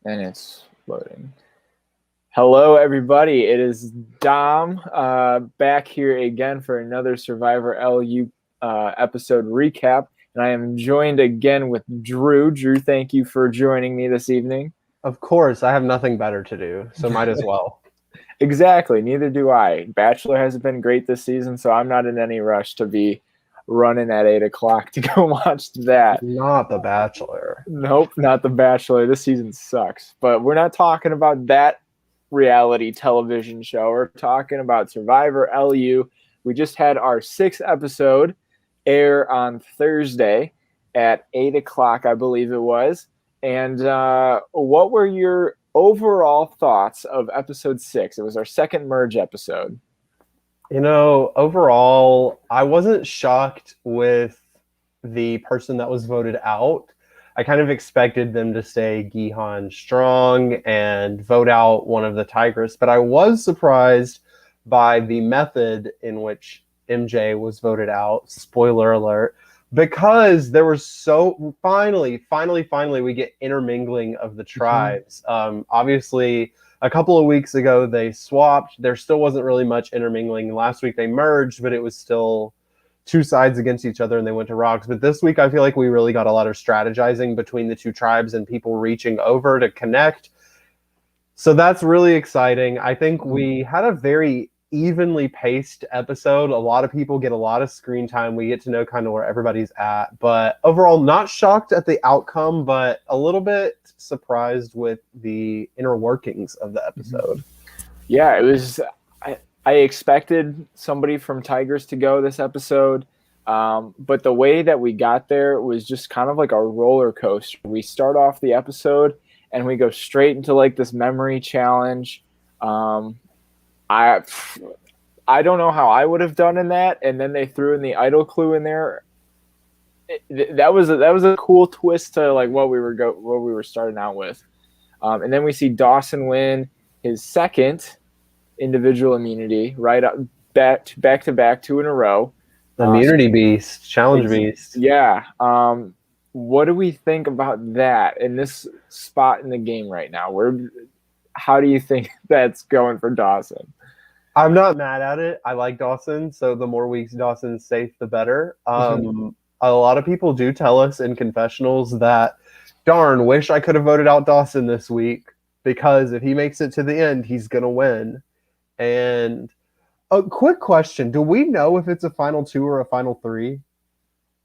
And it's loading. Hello, everybody. It is Dom back here again for another Survivor LU episode recap. And I am joined again with Drew. Drew, thank you for joining me this evening. Of course, I have nothing better to do, so might as well. Exactly. Neither do I. Bachelor hasn't been great this season, so I'm not in any rush to be running at 8 o'clock to go watch that. Not The Bachelor. Nope, not The Bachelor. This season sucks. But we're not talking about that reality television show. We're talking about Survivor LU. We just had our 6th episode air on Thursday at 8 o'clock, I believe it was. And what were your overall thoughts of episode 6? It was our second merge episode. You know, overall, I wasn't shocked with the person that was voted out. I kind of expected them to stay Gihan strong and vote out one of the Tigers, but I was surprised by the method in which MJ was voted out. Spoiler alert. Because there was finally we get intermingling of the tribes. Obviously, a couple of weeks ago they swapped. There still wasn't really much intermingling. Last week they merged, but it was still two sides against each other and they went to rocks. But this week I feel like we really got a lot of strategizing between the two tribes and people reaching over to connect. So that's really exciting. I think we had a very evenly paced episode. A lot of people get a lot of screen time. We get to know kind of where everybody's at. But overall, not shocked at the outcome, but a little bit surprised with the inner workings of the episode. Yeah, it was. I expected somebody from Tigers to go this episode, but the way that we got there was just kind of like a roller coaster. We start off the episode and we go straight into like this memory challenge. I don't know how I would have done in that, and then they threw in the idol clue in there. That was a cool twist to like what we were starting out with, and then we see Dawson win his second individual immunity right up back to back 2 in a row. Immunity beast, challenge beast. Yeah. What do we think about that in this spot in the game right now? How do you think that's going for Dawson? I'm not mad at it. I like Dawson, so the more weeks Dawson's safe, the better. A lot of people do tell us in confessionals that, darn, wish I could have voted out Dawson this week, because if he makes it to the end, he's going to win. And a quick question, do we know if it's a final 2 or a final 3?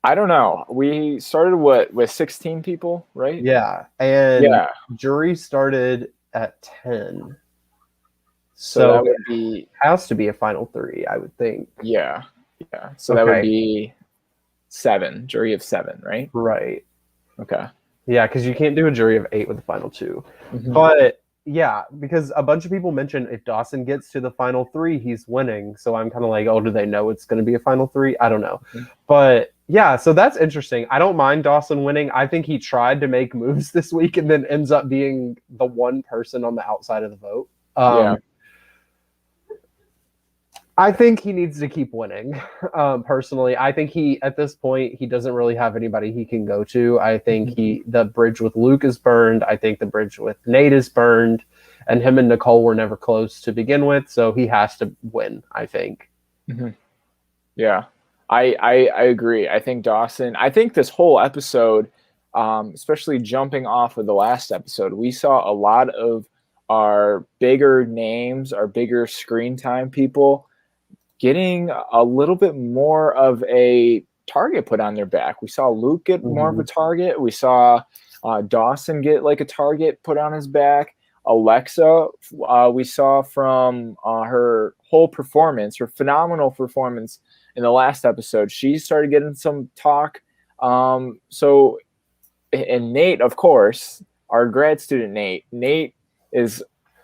I don't know. We started with 16 people, right? Yeah, and jury started at 10. So that would be has to be a final 3, I would think. Yeah. So that would be 7, jury of 7, right? Right. Okay. Yeah, because you can't do a jury of 8 with a final 2. But yeah, because a bunch of people mentioned if Dawson gets to the final 3, he's winning. So I'm kind of like, oh, do they know it's going to be a final 3? I don't know. But yeah, so that's interesting. I don't mind Dawson winning. I think he tried to make moves this week and then ends up being the one person on the outside of the vote. I think he needs to keep winning. Personally, I think at this point, he doesn't really have anybody he can go to. I think the bridge with Luke is burned. I think the bridge with Nate is burned, and him and Nicole were never close to begin with. So he has to win, I think. Yeah, I agree. I think Dawson, I think this whole episode, especially jumping off of the last episode, we saw a lot of our bigger names, our bigger screen time people getting a little bit more of a target put on their back. We saw Luke get more of a target. We saw Dawson get like a target put on his back. Alexa, we saw from her whole performance, her phenomenal performance in the last episode, she started getting some talk. And Nate, of course, our grad student Nate is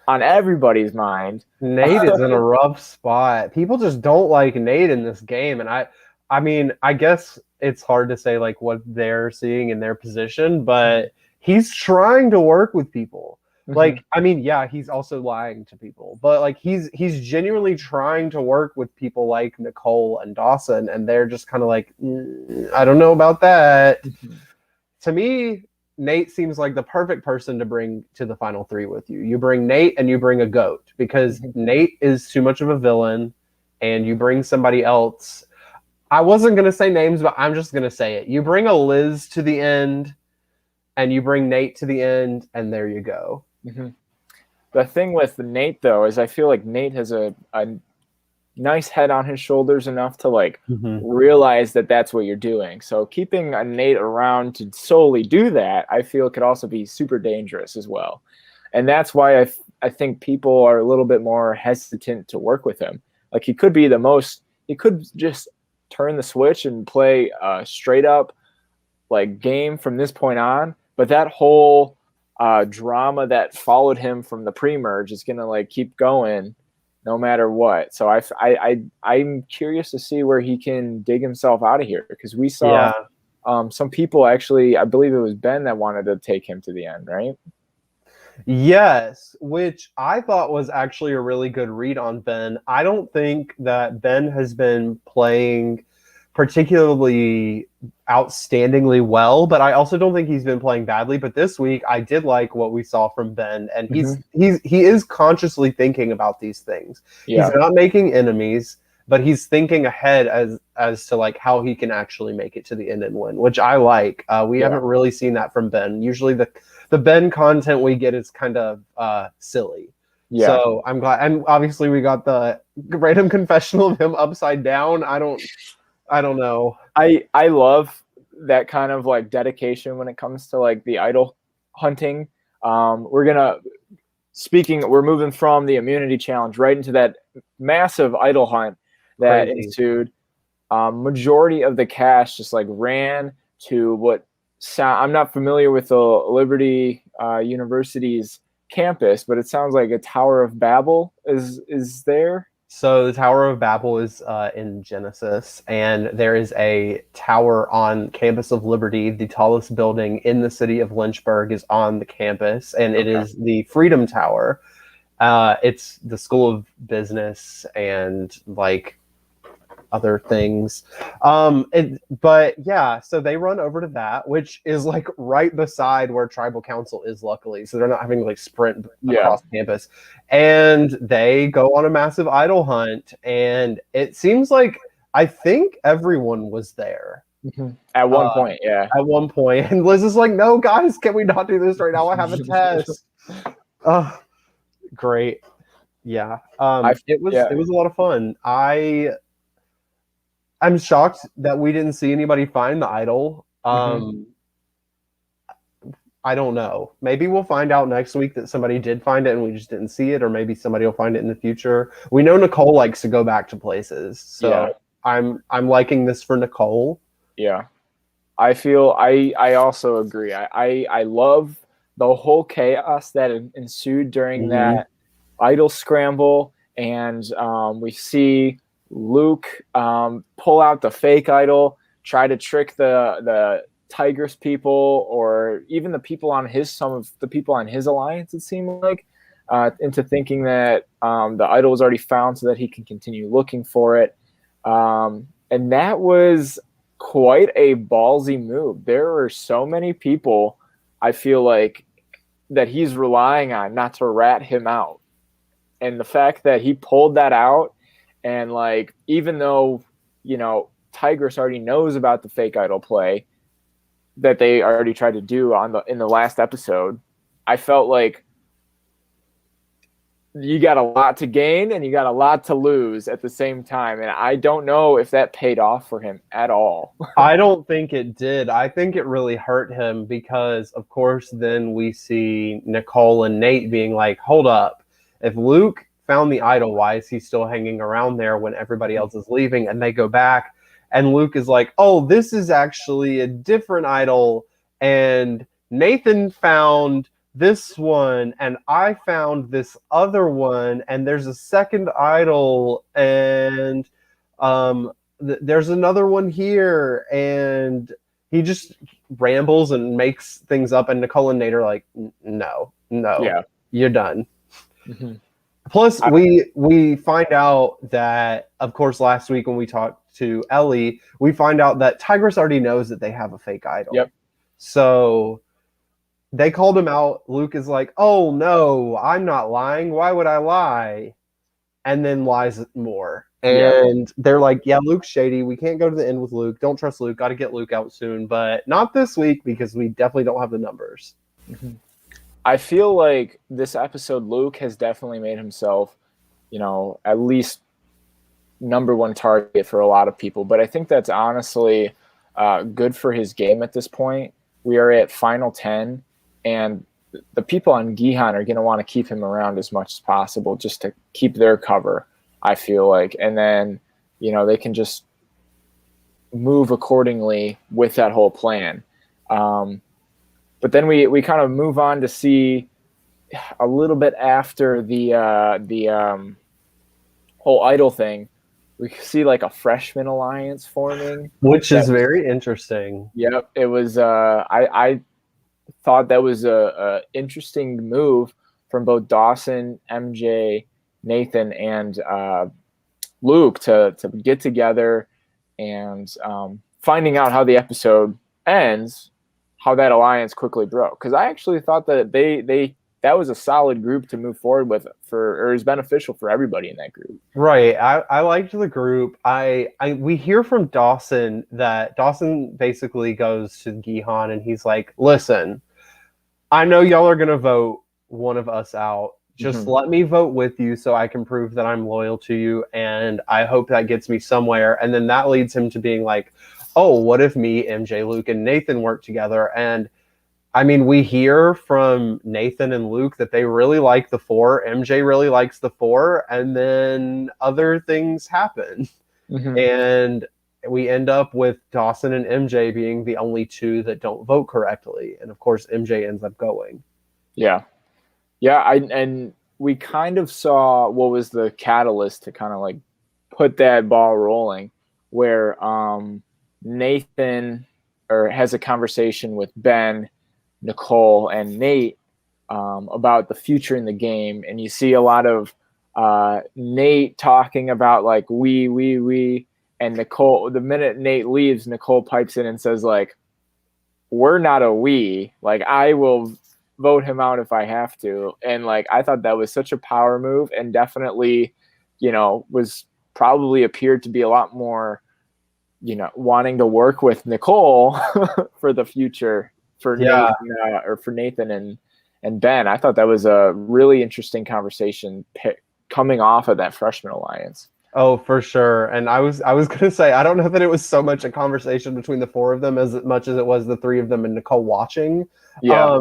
on everybody's mind. Nate is in a rough spot. People just don't like Nate in this game. And I mean, I guess it's hard to say like what they're seeing in their position, but he's trying to work with people. Like, I mean, yeah, he's also lying to people, but like he's genuinely trying to work with people like Nicole and Dawson, and they're just kind of like, I don't know about that. To me, Nate seems like the perfect person to bring to the final three with you. You bring Nate and you bring a goat because Nate is too much of a villain, and you bring somebody else. I wasn't going to say names, but I'm just going to say it. You bring a Liz to the end, and you bring Nate to the end, and there you go. Mm-hmm. The thing with Nate, though, is I feel like Nate has a nice head on his shoulders enough to like realize that that's what you're doing. So keeping a Nate around to solely do that, I feel could also be super dangerous as well. And that's why I think people are a little bit more hesitant to work with him. Like he could just turn the switch and play a straight up like game from this point on. But that whole drama that followed him from the pre-merge is going to like keep going no matter what. So I'm curious to see where he can dig himself out of here, because we saw some people actually, I believe it was Ben that wanted to take him to the end, right? Yes, which I thought was actually a really good read on Ben. I don't think that Ben has been playing particularly outstandingly well, but I also don't think he's been playing badly. But this week, I did like what we saw from Ben, and he is consciously thinking about these things. Yeah. He's not making enemies, but he's thinking ahead as to like how he can actually make it to the end and win, which I like. We haven't really seen that from Ben. Usually the Ben content we get is kind of silly. Yeah. So I'm glad. And obviously we got the random confessional of him upside down. I don't know. I love that kind of like dedication when it comes to like the idol hunting. We're moving from the immunity challenge right into that massive idol hunt that ensued. Majority of the cast just like ran to what I'm not familiar with the Liberty University's campus, but it sounds like a Tower of Babel is there. So the Tower of Babel is in Genesis, and there is a tower on campus of Liberty. The tallest building in the city of Lynchburg is on the campus, and it is the Freedom Tower. It's the School of Business and like other things. But yeah, so they run over to that, which is like right beside where tribal council is, luckily. So they're not having to like sprint across campus. And they go on a massive idol hunt. And it seems like I think everyone was there. At one point, yeah. At one point. And Liz is like, no, guys, can we not do this right now? I have a test. Great. Yeah. It was a lot of fun. I'm shocked that we didn't see anybody find the idol. I don't know. Maybe we'll find out next week that somebody did find it and we just didn't see it, or maybe somebody will find it in the future. We know Nicole likes to go back to places, so I'm liking this for Nicole. Yeah, I feel I also agree. I love the whole chaos that ensued during that idol scramble, and we see Luke pull out the fake idol, try to trick the Tigress people, or even some of the people on his alliance, it seemed like, into thinking that the idol was already found so that he can continue looking for it. And that was quite a ballsy move. There were so many people, I feel like, that he's relying on not to rat him out. And the fact that he pulled that out, and like, even though, Tigress already knows about the fake idol play that they already tried to do in the last episode, I felt like you got a lot to gain and you got a lot to lose at the same time. And I don't know if that paid off for him at all. I don't think it did. I think it really hurt him because, of course, then we see Nicole and Nate being like, hold up. If Luke found the idol, why is he still hanging around there when everybody else is leaving? And they go back, and Luke is like, oh, this is actually a different idol, and Nathan found this one, and I found this other one, and there's a second idol, and there's another one here, and he just rambles and makes things up, and Nicole and Nate are like, no, you're done. Plus, we find out that, of course, last week when we talked to Ellie, we find out that Tigress already knows that they have a fake idol. Yep. So they called him out. Luke is like, oh no, I'm not lying. Why would I lie? And then lies more. Yeah. And they're like, yeah, Luke's shady. We can't go to the end with Luke. Don't trust Luke. Got to get Luke out soon, but not this week because we definitely don't have the numbers. Mm-hmm. I feel like this episode, Luke has definitely made himself, at least number one target for a lot of people. But I think that's honestly good for his game at this point. We are at final 10, and the people on Gihan are going to want to keep him around as much as possible just to keep their cover, I feel like. And then, they can just move accordingly with that whole plan. But then we kind of move on to see a little bit after the whole idol thing. We see like a freshman alliance forming, which is very interesting. Yep, it was. I thought that was a interesting move from both Dawson, MJ, Nathan, and Luke to get together and finding out how the episode ends, how that alliance quickly broke. Because I actually thought that that was a solid group to move forward with or is beneficial for everybody in that group. Right. I liked the group. We hear from Dawson that Dawson basically goes to Gihan and he's like, listen, I know y'all are going to vote one of us out. Just let me vote with you so I can prove that I'm loyal to you. And I hope that gets me somewhere. And then that leads him to being like, oh, what if me, MJ, Luke, and Nathan work together? And I mean, we hear from Nathan and Luke that they really like the four. MJ really likes the four. And then other things happen. And we end up with Dawson and MJ being the only two that don't vote correctly. And of course, MJ ends up going. Yeah. Yeah. And we kind of saw what was the catalyst to kind of like put that ball rolling, where Nathan has a conversation with Ben, Nicole, and Nate about the future in the game. And you see a lot of Nate talking about like we, and Nicole, the minute Nate leaves, Nicole pipes in and says like, we're not a we, like I will vote him out if I have to. And like, I thought that was such a power move, and definitely, was probably appeared to be a lot more, wanting to work with Nicole for the future for Nathan, or for Nathan and Ben. I thought that was a really interesting conversation coming off of that freshman alliance. Oh, for sure. And I was going to say, I don't know that it was so much a conversation between the four of them as much as it was the three of them and Nicole watching. Yeah.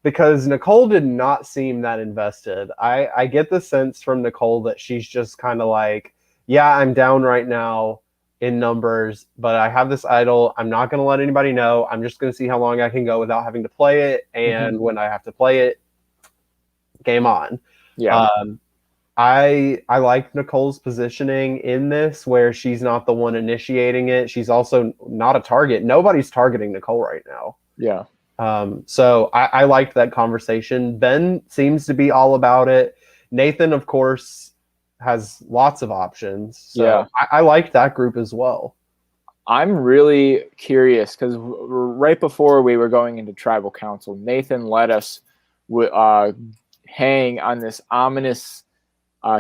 Because Nicole did not seem that invested. I get the sense from Nicole that she's just kind of like, yeah, I'm down right now in numbers, but I have this idol. I'm not going to let anybody know. I'm just going to see how long I can go without having to play it. And when I have to play it, game on. Yeah. I like Nicole's positioning in this, where she's not the one initiating it. She's also not a target. Nobody's targeting Nicole right now. Yeah. So I liked that conversation. Ben seems to be all about it. Nathan, of course, has lots of options. So yeah. I liked that group as well. I'm really curious because right before we were going into tribal council, Nathan let us hang on this ominous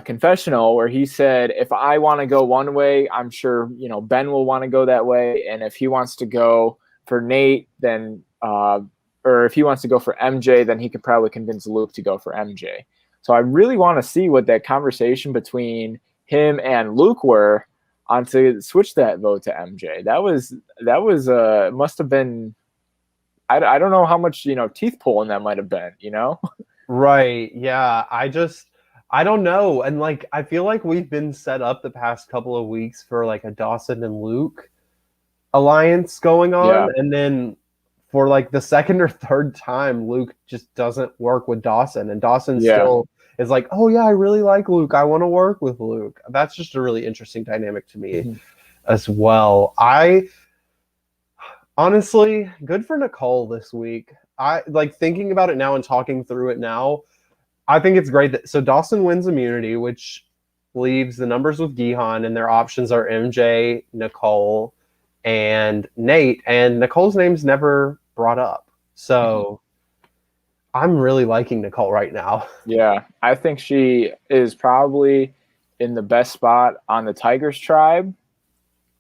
confessional where he said, if I want to go one way, I'm sure, Ben will want to go that way. And if he wants to go for Nate, then, or if he wants to go for MJ, then he could probably convince Luke to go for MJ. So I really want to see what that conversation between him and Luke were on to switch that vote to MJ. That was must have been, I don't know how much, teeth pulling that might've been, Right. Yeah. I don't know. And like, I feel like we've been set up the past couple of weeks for like a Dawson and Luke alliance going on. Yeah. And then for like the second or third time, Luke just doesn't work with Dawson, and Dawson still is like, oh yeah, I really like Luke. I want to work with Luke. That's just a really interesting dynamic to me as well. Honestly, good for Nicole this week. I like thinking about it now and talking through it now. I think it's great that so Dawson wins immunity, which leaves the numbers with Gihan, and their options are MJ, Nicole, and Nate. And Nicole's name's never brought up. So I'm really liking Nicole right now. Yeah, I think she is probably in the best spot on the Tigers tribe,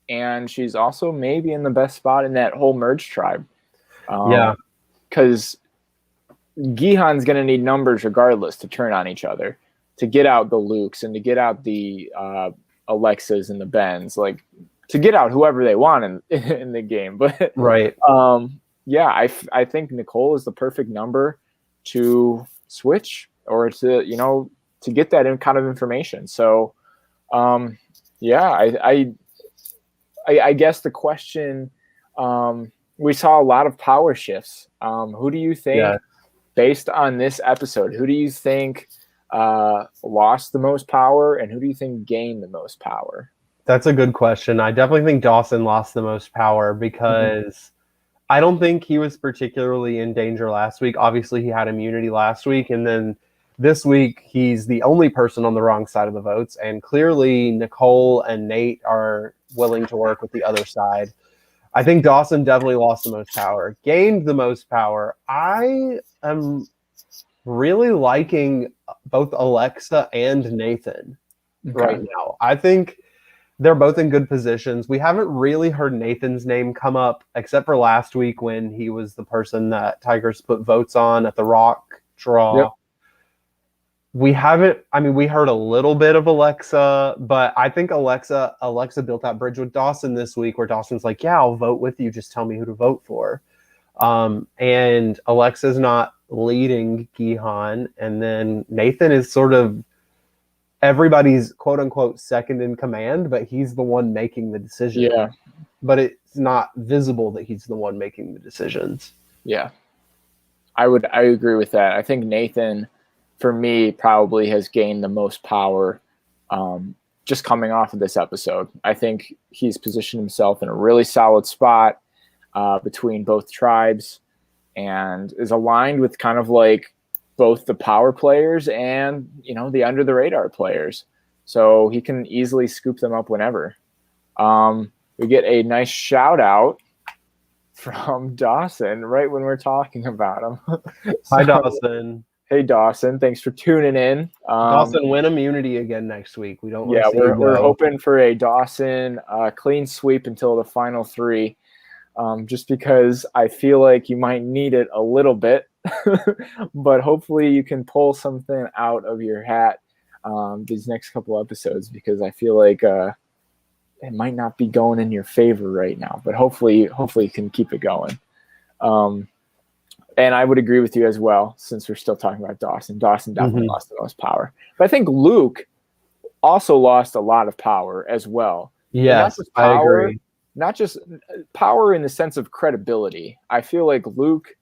and she's also maybe in the best spot in that whole merge tribe. Yeah. Because Gihan's going to need numbers regardless to turn on each other, to get out the Lukes and to get out the Alexas and the Bens, like to get out whoever they want in the game. But Right. yeah, I think Nicole is the perfect number to switch or to get that kind of information. So yeah, I guess the question, we saw a lot of power shifts. Who do you think? Yeah. Based on this episode, who do you think lost the most power and who do you think gained the most power? That's a good question. I definitely think Dawson lost the most power because I don't think he was particularly in danger last week. Obviously, he had immunity last week, and then this week he's the only person on the wrong side of the votes, and clearly Nicole and Nate are willing to work with the other side. I think Dawson definitely lost the most power. Gained the most power. I am really liking both Alexa and Nathan right now. I think they're both in good positions. We haven't really heard Nathan's name come up except for last week when he was the person that Tigers put votes on at the Rock draw. Yep. We haven't, I mean, we heard a little bit of Alexa, but I think Alexa built that bridge with Dawson this week where Dawson's like, yeah, I'll vote with you. Just tell me who to vote for. And Alexa's not leading Gihan. And then Nathan is sort of everybody's quote unquote second in command, but he's the one making the decision. Yeah. But it's not visible that he's the one making the decisions. Yeah. I agree with that. I think Nathan, for me, probably has gained the most power just coming off of this episode. I think he's positioned himself in a really solid spot between both tribes and is aligned with kind of like both the power players and, the under the radar players. So he can easily scoop them up whenever. We get a nice shout out from Dawson right when we're talking about him. Hi, Dawson. Hey, Dawson. Thanks for tuning in. Dawson, win immunity again next week. We don't. Yeah, we're hoping for a Dawson clean sweep until the final three, just because I feel like you might need it a little bit, but hopefully you can pull something out of your hat these next couple episodes, because I feel like it might not be going in your favor right now, but hopefully you can keep it going. And I would agree with you as well, since we're still talking about Dawson. Dawson definitely lost the most power. But I think Luke also lost a lot of power as well. Yes, I agree. Not just power in the sense of credibility. I feel like Luke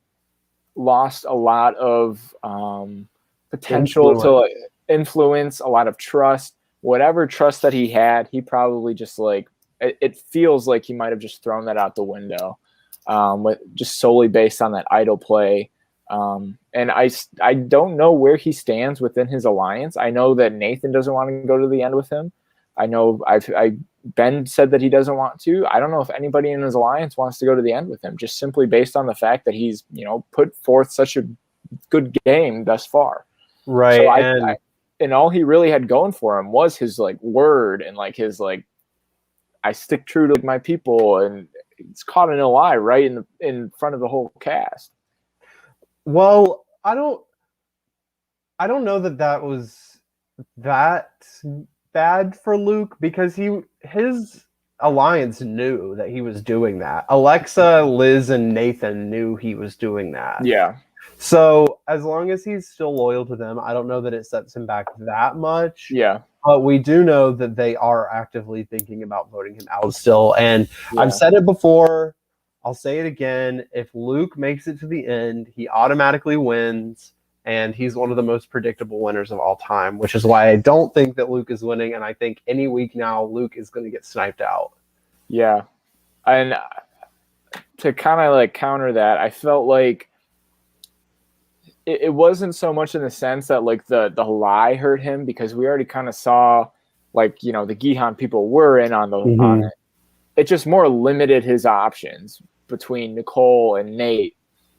lost a lot of potential to influence, a lot of trust. Whatever trust that he had, he probably just it feels like he might have just thrown that out the window. Just solely based on that idle play. And I don't know where he stands within his alliance. I know that Nathan doesn't want to go to the end with him. I know Ben said that he doesn't want to. I don't know if anybody in his alliance wants to go to the end with him, just simply based on the fact that he's, put forth such a good game thus far. Right. So and all he really had going for him was his word and his I stick true to my people, and it's caught in a lie right in front of the whole cast. Well, I don't know that was that bad for Luke, because his alliance knew that he was doing that. Alexa, Liz, and Nathan knew he was doing that. Yeah. So as long as he's still loyal to them, I don't know that it sets him back that much. Yeah. But we do know that they are actively thinking about voting him out still. And I've said it before, I'll say it again. If Luke makes it to the end, he automatically wins. And he's one of the most predictable winners of all time, which is why I don't think that Luke is winning. And I think any week now, Luke is going to get sniped out. Yeah. And to kind of counter that, I felt like it wasn't so much in the sense that the lie hurt him, because we already kind of saw the Gihan people were in on on it. It just more limited his options between Nicole and Nate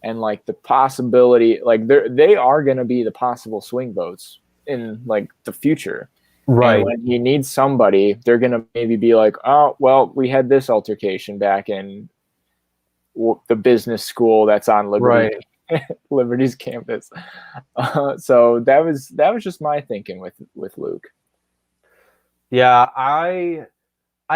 and like the possibility, like they are going to be the possible swing votes in like the future. And Right. when he needs somebody, they're going to maybe be like, oh, well, we had this altercation back in the business school that's on Right. Liberty's campus. So that was just my thinking with Luke. Yeah, I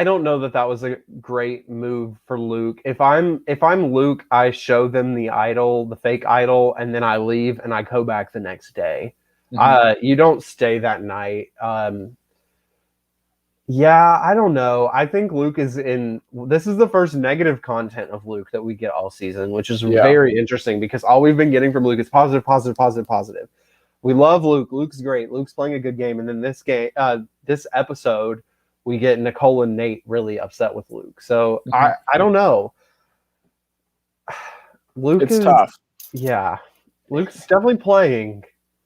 don't know that was a great move for Luke. If I'm Luke, I show them the fake idol, and then I leave and I go back the next day. Mm-hmm. You don't stay that night. Yeah, I don't know. I think Luke is in. This is the first negative content of Luke that we get all season, which is Yeah. very interesting because all we've been getting from Luke is positive, positive, positive, positive. We love Luke. Luke's great. Luke's playing a good game, and then this episode, we get Nicole and Nate really upset with Luke. So Mm-hmm. I don't know. Luke It's is tough. Yeah. Luke's definitely playing,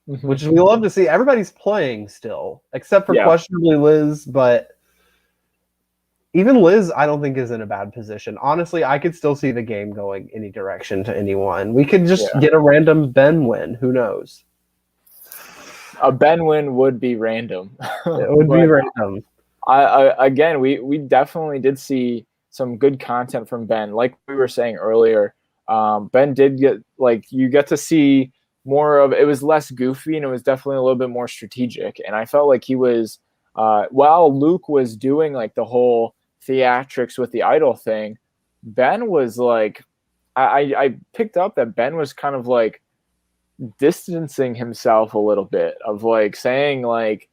Mm-hmm. which we love to see. Everybody's playing still, except for Yeah. questionably Liz, but even Liz, I don't think is in a bad position. Honestly, I could still see the game going any direction to anyone. We could just Yeah. get a random Ben win. Who knows? A Ben win would be random. It would be random. Again, we definitely did see some good content from Ben. Like we were saying earlier, Ben did get, like, you get to see more of it. Was less goofy and it was definitely a little bit more strategic. And I felt like he was, while Luke was doing like the whole theatrics with the idol thing, Ben was like, I picked up that Ben was kind of like distancing himself a little bit, of like saying like,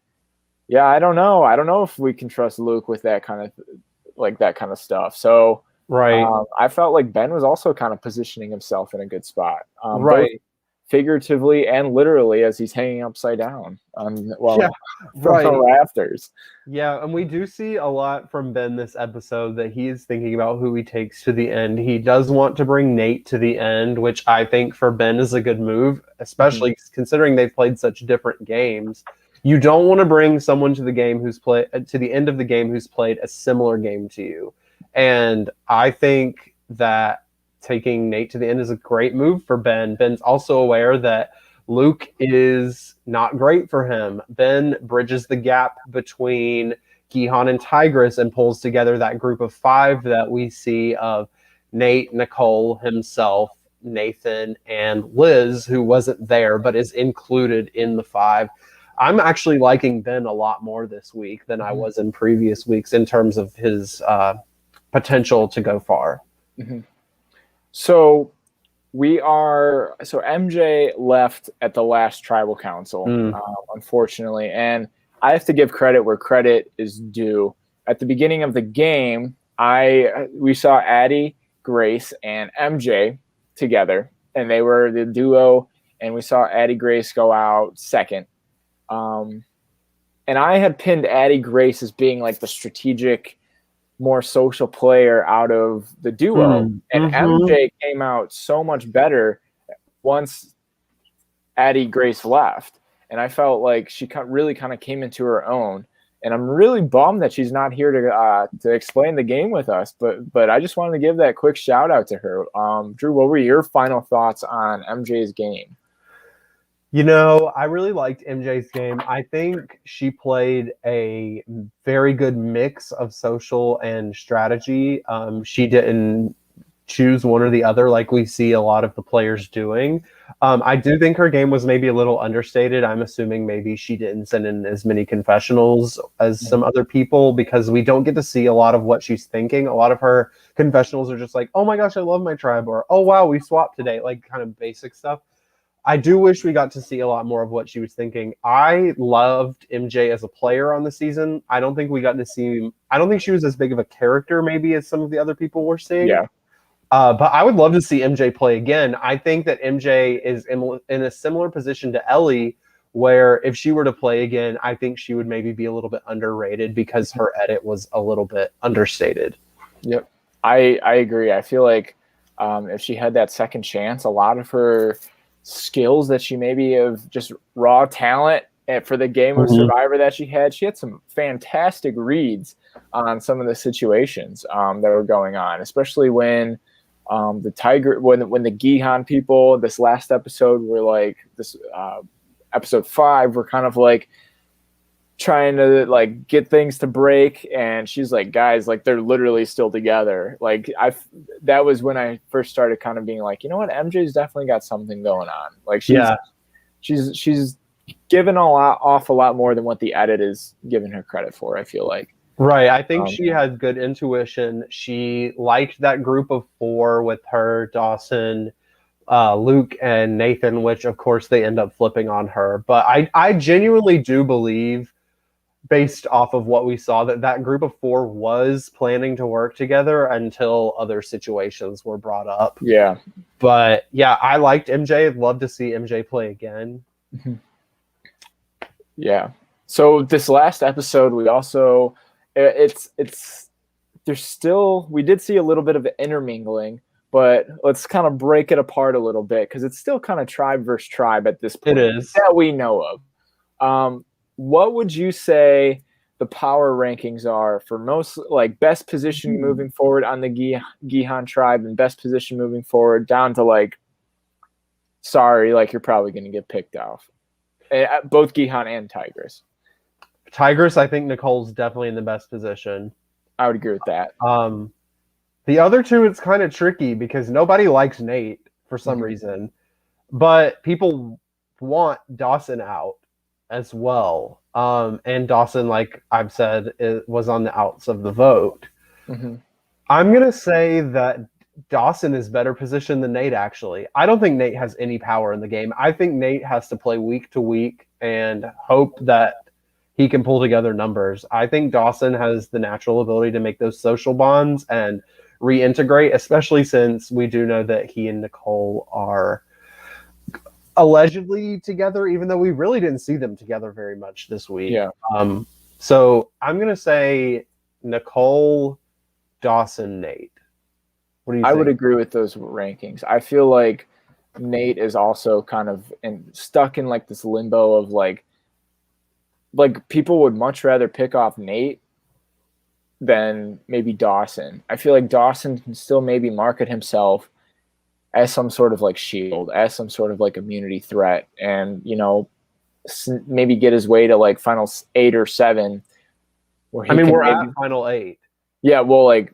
yeah, I don't know if we can trust Luke with that kind of stuff. So Right. I felt like Ben was also kind of positioning himself in a good spot, both Right. figuratively and literally, as he's hanging upside down Yeah. from the rafters. Yeah, and we do see a lot from Ben this episode that he is thinking about who he takes to the end. He does want to bring Nate to the end, which I think for Ben is a good move, especially considering they've played such different games. You don't want to bring someone to the game to the end of the game who's played a similar game to you. And I think that taking Nate to the end is a great move for Ben. Ben's also aware that Luke is not great for him. Ben bridges the gap between Gihan and Tigress and pulls together that group of 5 that we see of Nate, Nicole, himself, Nathan, and Liz, who wasn't there but is included in the 5. I'm actually liking Ben a lot more this week than I was in previous weeks in terms of his potential to go far. Mm-hmm. So MJ left at the last tribal council, unfortunately, and I have to give credit where credit is due. At the beginning of the game, we saw Addie, Grace, and MJ together, and they were the duo, and we saw Addie Grace go out second. And I had pinned Addie Grace as being like the strategic, more social player out of the duo. And MJ came out so much better once Addie Grace left. And I felt like she really kind of came into her own. And I'm really bummed that she's not here to explain the game with us. But I just wanted to give that quick shout out to her. Drew, what were your final thoughts on MJ's game? You know, I really liked MJ's game. I think she played a very good mix of social and strategy. She didn't choose one or the other like we see a lot of the players doing. I do think her game was maybe a little understated. I'm assuming maybe she didn't send in as many confessionals as some other people because we don't get to see a lot of what she's thinking. A lot of her confessionals are just like, oh my gosh, I love my tribe, or oh wow, we swapped today, like kind of basic stuff. I do wish we got to see a lot more of what she was thinking. I loved MJ as a player on the season. I don't think we got to see. I don't think she was as big of a character maybe as some of the other people we're seeing. Yeah. But I would love to see MJ play again. I think that MJ is in a similar position to Ellie, where if she were to play again, I think she would maybe be a little bit underrated because her edit was a little bit understated. Yep. I agree. I feel like if she had that second chance, a lot of her skills that she maybe have just raw talent for the game of Survivor that she had some fantastic reads on some of the situations that were going on, especially when The Tiger, when the Gihan people, this last episode were like this episode 5, we're kind of like trying to like get things to break, and she's like, guys, like they're literally still together. Like that was when I first started kind of being like, you know what, MJ's definitely got something going on. Like she's given off a lot more than what the edit is giving her credit for, I feel like. Right. I think she has good intuition. She liked that group of 4 with her, Dawson, Luke, and Nathan, which of course they end up flipping on her. But I genuinely do believe, based off of what we saw, that group of 4 was planning to work together until other situations were brought up. Yeah. But yeah, I liked MJ. I'd love to see MJ play again. Mm-hmm. Yeah. So this last episode, we also... we did see a little bit of intermingling, but let's kind of break it apart a little bit because it's still kind of tribe versus tribe at this point. It is. That we know of. What would you say the power rankings are for most, like, best position moving forward on the Gihan tribe and best position moving forward down to like, sorry, like you're probably going to get picked off. Both Gihan and Tigress. Tigress, I think Nicole's definitely in the best position. I would agree with that. The other 2, it's kind of tricky because nobody likes Nate for some reason, but people want Dawson out as well. And Dawson, like I've said, was on the outs of the vote. Mm-hmm. I'm going to say that Dawson is better positioned than Nate, actually. I don't think Nate has any power in the game. I think Nate has to play week to week and hope that he can pull together numbers. I think Dawson has the natural ability to make those social bonds and reintegrate, especially since we do know that he and Nicole are allegedly together, even though we really didn't see them together very much this week. Yeah. So I'm going to say Nicole, Dawson, Nate. What do you think? I would agree with those rankings. I feel like Nate is also kind of stuck in like this limbo of like people would much rather pick off Nate than maybe Dawson. I feel like Dawson can still maybe market himself as some sort of like shield, as some sort of like immunity threat, and, you know, maybe get his way to like final 8 or 7. Where we're at final 8. Yeah, we'll like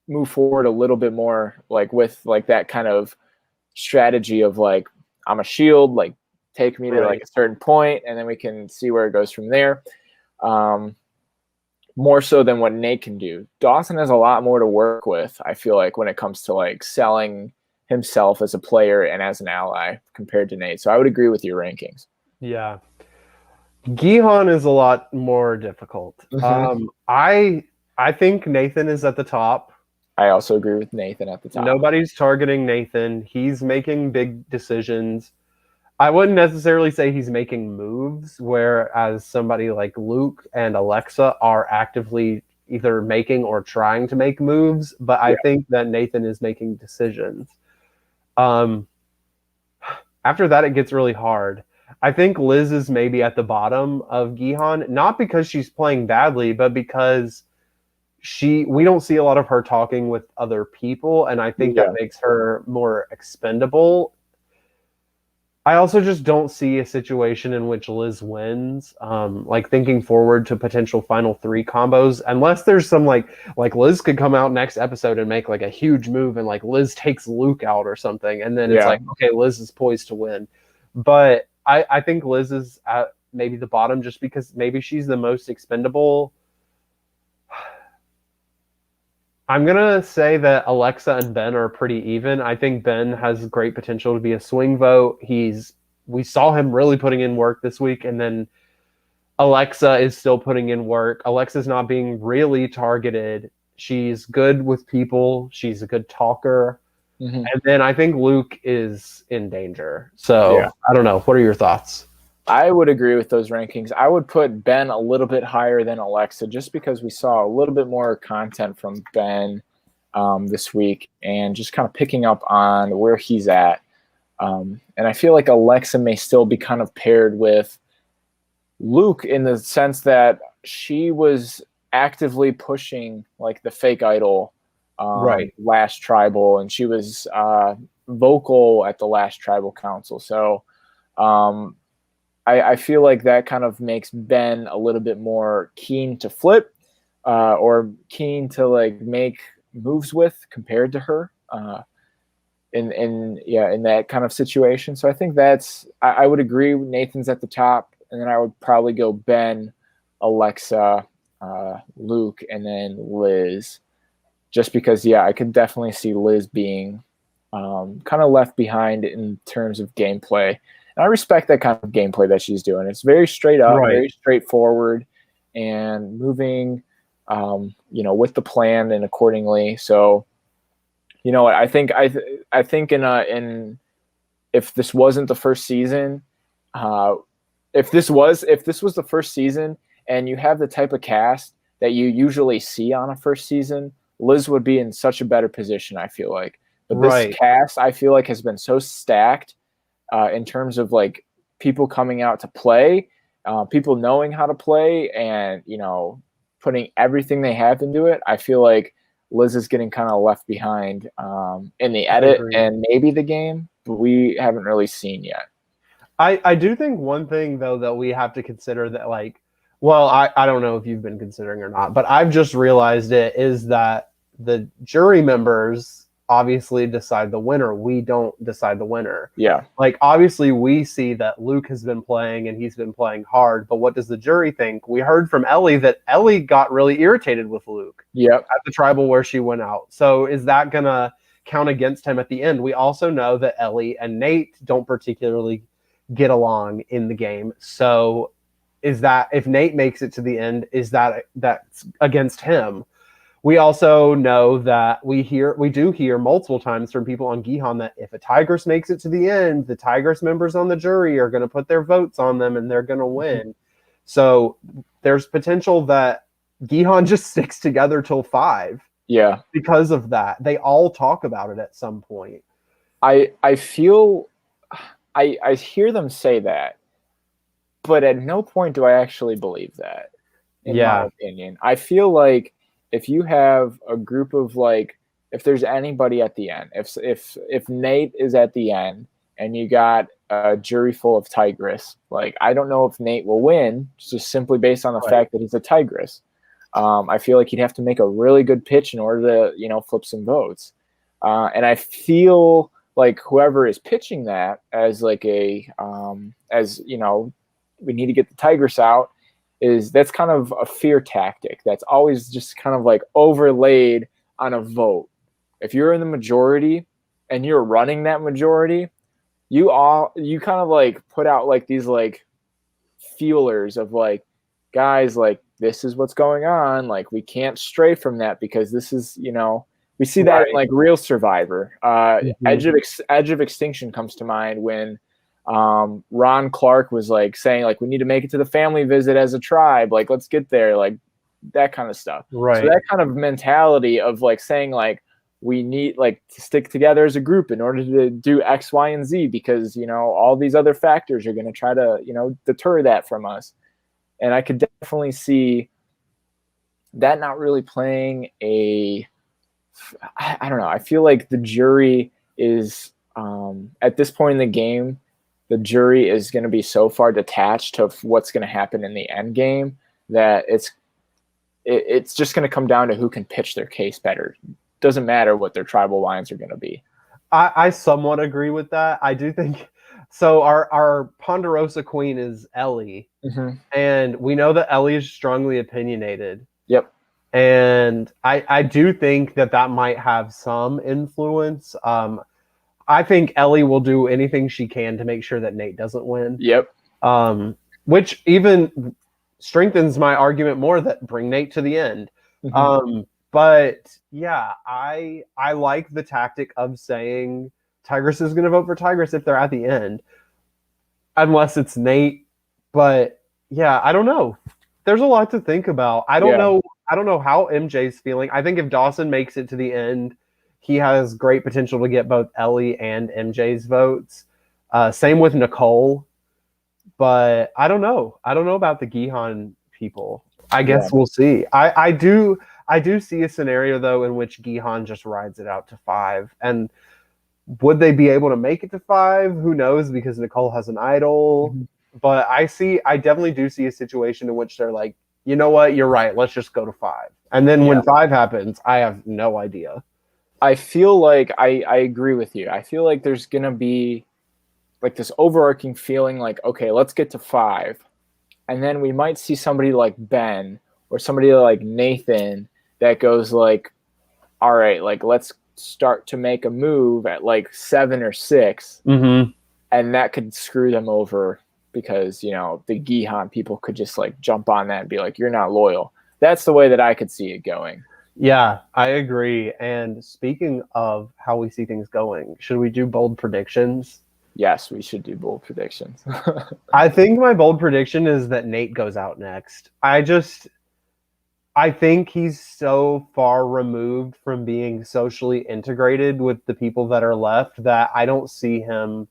move forward a little bit more, like with like that kind of strategy of like, I'm a shield, like take me to like a certain point, and then we can see where it goes from there. More so than what Nate can do. Dawson has a lot more to work with, I feel like, when it comes to like selling himself as a player and as an ally compared to Nate. So I would agree with your rankings. Yeah. Gihan is a lot more difficult. Mm-hmm. I think Nathan is at the top. I also agree with Nathan at the top. Nobody's targeting Nathan. He's making big decisions. I wouldn't necessarily say he's making moves, whereas somebody like Luke and Alexa are actively either making or trying to make moves, but I think that Nathan is making decisions. After that, it gets really hard. I think Liz is maybe at the bottom of Gihan, not because she's playing badly, but because we don't see a lot of her talking with other people, and I think that makes her more expendable. I also just don't see a situation in which Liz wins, like thinking forward to potential final 3 combos, unless there's some like Liz could come out next episode and make like a huge move and like Liz takes Luke out or something. And then it's like, okay, Liz is poised to win. But I think Liz is at maybe the bottom just because maybe she's the most expendable. I'm going to say that Alexa and Ben are pretty even. I think Ben has great potential to be a swing vote. We saw him really putting in work this week, and then Alexa is still putting in work. Alexa's not being really targeted. She's good with people. She's a good talker. Mm-hmm. And then I think Luke is in danger. So I don't know. What are your thoughts? I would agree with those rankings. I would put Ben a little bit higher than Alexa just because we saw a little bit more content from Ben this week and just kind of picking up on where he's at. And I feel like Alexa may still be kind of paired with Luke in the sense that she was actively pushing like the fake idol Right. last tribal, and she was vocal at the last tribal council. So um, I feel like that kind of makes Ben a little bit more keen to flip, or keen to like make moves with compared to her. In that kind of situation. So I think I would agree Nathan's at the top, and then I would probably go Ben, Alexa, Luke, and then Liz, just because I could definitely see Liz being kind of left behind in terms of gameplay. And I respect that kind of gameplay that she's doing. It's very straight up, Right. very straightforward, and moving with the plan and accordingly. So I think in if this wasn't the first season, if this was the first season, and you have the type of cast that you usually see on a first season, Liz would be in such a better position, I feel like. But this Right. cast, I feel like, has been so stacked in terms of like people coming out to play, people knowing how to play, and putting everything they have into it. I feel like Liz is getting kind of left behind in the edit and maybe the game, but we haven't really seen yet. I do think one thing though that we have to consider that I don't know if you've been considering or not, but I've just realized it is that the jury members obviously decide the winner. We don't decide the winner. Yeah. Like obviously we see that Luke has been playing and he's been playing hard, but what does the jury think? We heard from Ellie that Ellie got really irritated with Luke. Yep. At the tribal where she went out. So is that gonna count against him at the end? We also know that Ellie and Nate don't particularly get along in the game. So is that if Nate makes it to the end, is that's against him? We also know that we do hear multiple times from people on Gihan that if a Tigress makes it to the end, the Tigress members on the jury are going to put their votes on them and they're going to win. So there's potential that Gihan just sticks together till 5. Yeah. Because of that. They all talk about it at some point. I feel I hear them say that, but at no point do I actually believe that, in my opinion. I feel like if you have a group of if there's anybody at the end, if Nate is at the end and you got a jury full of Tigress, I don't know if Nate will win just simply based on the fact that he's a Tigress. I feel like he'd have to make a really good pitch in order to flip some votes. And I feel like whoever is pitching that as we need to get the Tigress out, that's kind of a fear tactic that's always just kind of overlaid on a vote. If you're in the majority and you're running that majority, you kind of put out these feelers of guys, this is what's going on, we can't stray from that because this is we see that in real Survivor. Edge of Extinction comes to mind when Ron Clark was saying we need to make it to the family visit as a tribe, let's get there, that kind of stuff. Right. So that kind of mentality of saying we need to stick together as a group in order to do X, Y, and Z because all these other factors are going to try to deter that from us. And I could definitely see that not really playing I don't know. I feel like the jury is at this point in the game, the jury is going to be so far detached to what's going to happen in the end game that it's just going to come down to who can pitch their case better. Doesn't matter what their tribal lines are going to be. I somewhat agree with that. I do think so. Our Ponderosa queen is Ellie, and we know that Ellie is strongly opinionated. Yep. And I do think that might have some influence. I think Ellie will do anything she can to make sure that Nate doesn't win. Yep. Which even strengthens my argument more that bring Nate to the end. But yeah, I like the tactic of saying Tigress is going to vote for Tigress if they're at the end, unless it's Nate. But yeah, I don't know. There's a lot to think about. I don't know how MJ's feeling. I think if Dawson makes it to the end, he has great potential to get both Ellie and MJ's votes. Same with Nicole. But I don't know. I don't know about the Gihan people. I guess we'll see. I do I do see a scenario though in which Gihan just rides it out to 5, and would they be able to make it to 5? Who knows? Because Nicole has an idol. Mhm. But I definitely do see a situation in which they're like, you know what, you're right. Let's just go to 5. And then Yeah. when 5 happens, I have no idea. I feel like I agree with you. I feel like there's gonna be like this overarching feeling like, okay, let's get to 5. And then we might see somebody like Ben or somebody like Nathan that goes like, all right, like let's start to make a move at like 7 or 6. Mm-hmm. And that could screw them over because, you know, the Gihan people could just like jump on that and be like, you're not loyal. That's the way that I could see it going. Yeah, I agree. And speaking of how we see things going, should we do bold predictions? Yes, we should do bold predictions. I think my bold prediction is that Nate goes out next. I think he's so far removed from being socially integrated with the people that are left that I don't see him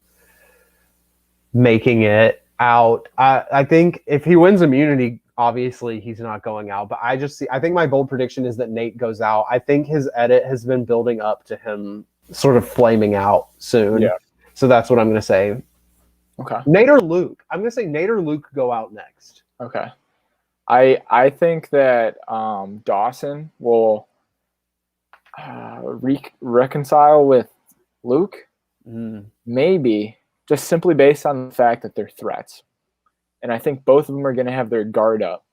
making it out. I think if he wins immunity, obviously he's not going out. But I think my bold prediction is that Nate goes out. I think his edit has been building up to him sort of flaming out soon. Yeah. So that's what I'm going to say. Okay. Nate or Luke. I'm going to say Nate or Luke go out next. Okay. I think that Dawson will reconcile with Luke, maybe just simply based on the fact that they're threats. And I think both of them are going to have their guard up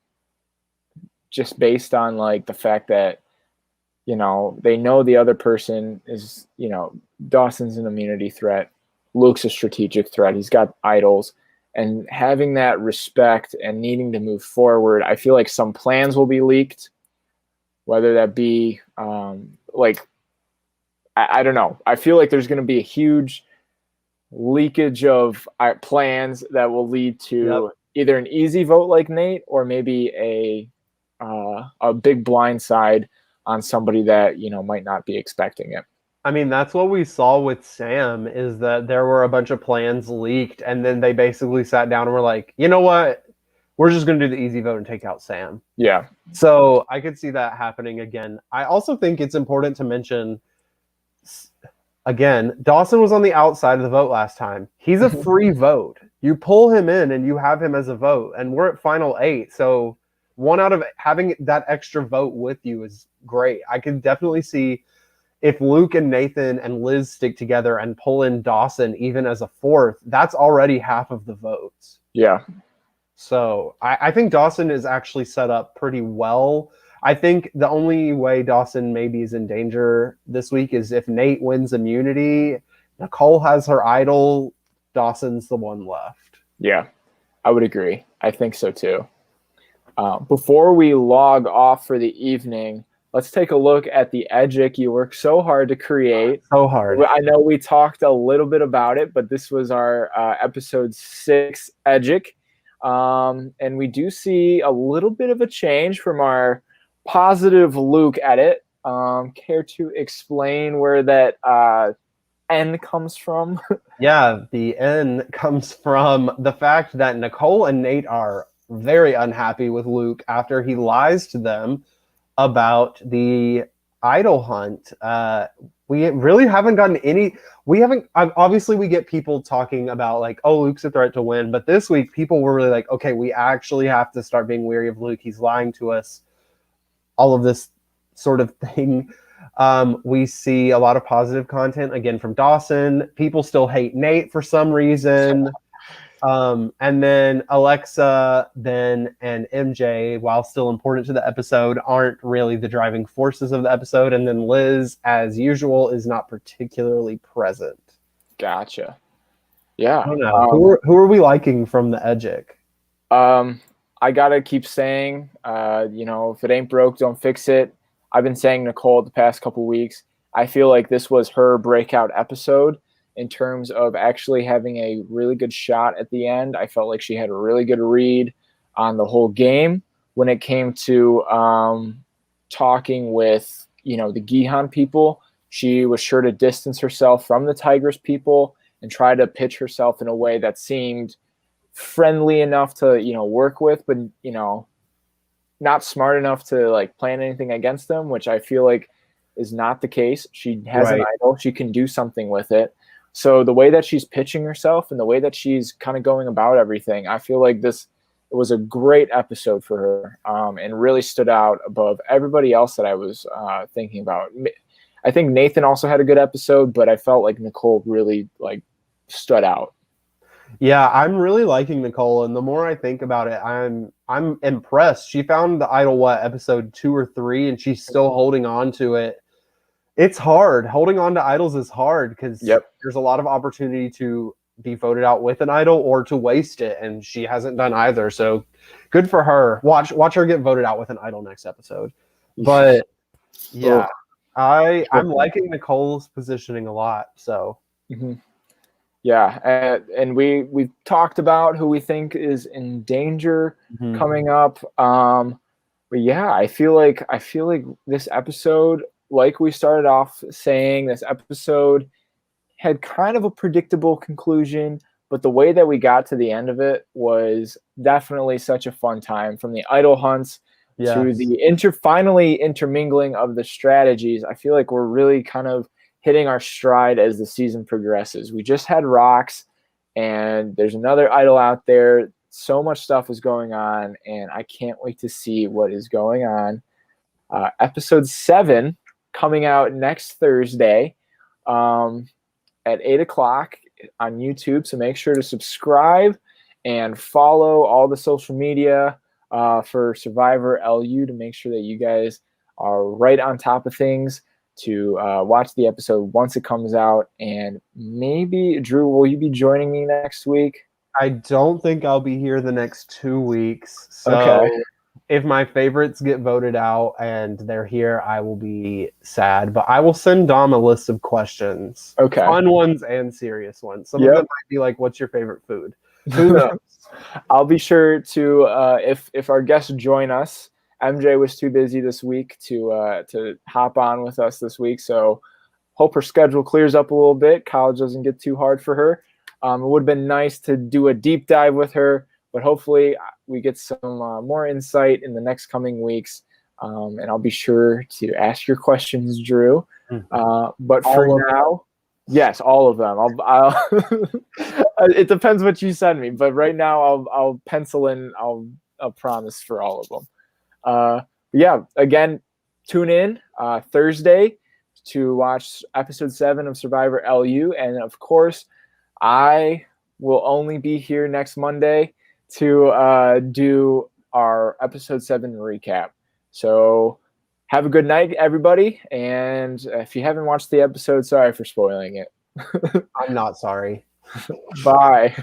just based on like the fact that, you know, they know the other person is, you know, Dawson's an immunity threat. Luke's a strategic threat. He's got idols. And having that respect and needing to move forward, I feel like some plans will be leaked, whether that be like, I don't know. I feel like there's going to be a huge leakage of plans that will lead to either an easy vote like Nate or maybe a big blind side on somebody that, you know, might not be expecting it. I mean, that's what we saw with Sam, is that there were a bunch of plans leaked, and then they basically sat down and were like, you know what? We're just going to do the easy vote and take out Sam. Yeah. So I could see that happening again. I also think it's important to mention, again, Dawson was on the outside of the vote last time. He's a free vote. You pull him in and you have him as a vote, and we're at final 8. So one out of having that extra vote with you is great. I could definitely see if Luke and Nathan and Liz stick together and pull in Dawson even as a 4th, that's already half of the votes. Yeah. So I think Dawson is actually set up pretty well. I think the only way Dawson maybe is in danger this week is if Nate wins immunity, Nicole has her idol, Dawson's the one left. Yeah, I would agree. I think so too. Before we log off for the evening, let's take a look at the Edgic you worked so hard to create. So hard. I know we talked a little bit about it, but this was our episode 6 Edgic. And we do see a little bit of a change from our positive Luke edit. Care to explain where that N comes from? Yeah, the N comes from the fact that Nicole and Nate are very unhappy with Luke after he lies to them about the idol hunt. We really haven't gotten any. We haven't. Obviously, we get people talking about like, oh, Luke's a threat to win. But this week, people were really like, okay, we actually have to start being weary of Luke. He's lying to us. All of this sort of thing. We see a lot of positive content again from Dawson. People still hate Nate for some reason. And then Alexa, Ben, and MJ, while still important to the episode, aren't really the driving forces of the episode. And then Liz, as usual, is not particularly present. Gotcha. Yeah. I don't know. Who are we liking from the Edgic? I gotta keep saying, you know, if it ain't broke, don't fix it. I've been saying Nicole the past couple weeks. I feel like this was her breakout episode in terms of actually having a really good shot at the end. I felt like she had a really good read on the whole game when it came to talking with, you know, the Gihan people. She was sure to distance herself from the Tigress people and try to pitch herself in a way that seemed friendly enough to, you know, work with, but, you know, not smart enough to like plan anything against them, which I feel like is not the case. She has an Right. idol. She can do something with it. So the way that she's pitching herself and the way that she's kind of going about everything, I feel like it was a great episode for her, and really stood out above everybody else that I was thinking about. I think Nathan also had a good episode, but I felt like Nicole really like stood out. Yeah, I'm really liking Nicole, and the more I think about it, I'm impressed. She found the idol what episode 2 or 3, and she's still holding on to it. It's hard. Holding on to idols is hard because Yep. there's a lot of opportunity to be voted out with an idol or to waste it, and she hasn't done either. So good for her. Watch her get voted out with an idol next episode. But yeah, I'm liking Nicole's positioning a lot. So Mm-hmm. Yeah, and we've talked about who we think is in danger coming up. But yeah, I feel like this episode, like we started off saying, this episode had kind of a predictable conclusion, but the way that we got to the end of it was definitely such a fun time. From the idol hunts to yes. the finally intermingling of the strategies, I feel like we're really kind of hitting our stride as the season progresses. We just had rocks, and there's another idol out there. So much stuff is going on, and I can't wait to see what is going on. Episode 7 coming out next Thursday at 8 o'clock on YouTube. So make sure to subscribe and follow all the social media for Survivor LU to make sure that you guys are right on top of things to watch the episode once it comes out. And maybe, Drew, will you be joining me next week? I don't think I'll be here the next 2 weeks. So Okay. if my favorites get voted out and they're here, I will be sad. But I will send Dom a list of questions. Okay. Fun ones and serious ones. Some Yep. of them might be like, what's your favorite food? Who knows? I'll be sure to, if our guests join us, MJ was too busy this week to hop on with us this week, so hope her schedule clears up a little bit. College doesn't get too hard for her. It would have been nice to do a deep dive with her, but hopefully we get some more insight in the next coming weeks. And I'll be sure to ask your questions, Drew. But for now, yes, all of them. I'll it depends what you send me, but right now I'll pencil in. I'll promise for all of them. Yeah, again, tune in Thursday to watch episode 7 of Survivor LU. And of course, I will only be here next Monday to do our episode 7 recap. So have a good night, everybody. And if you haven't watched the episode, sorry for spoiling it. I'm not sorry. Bye.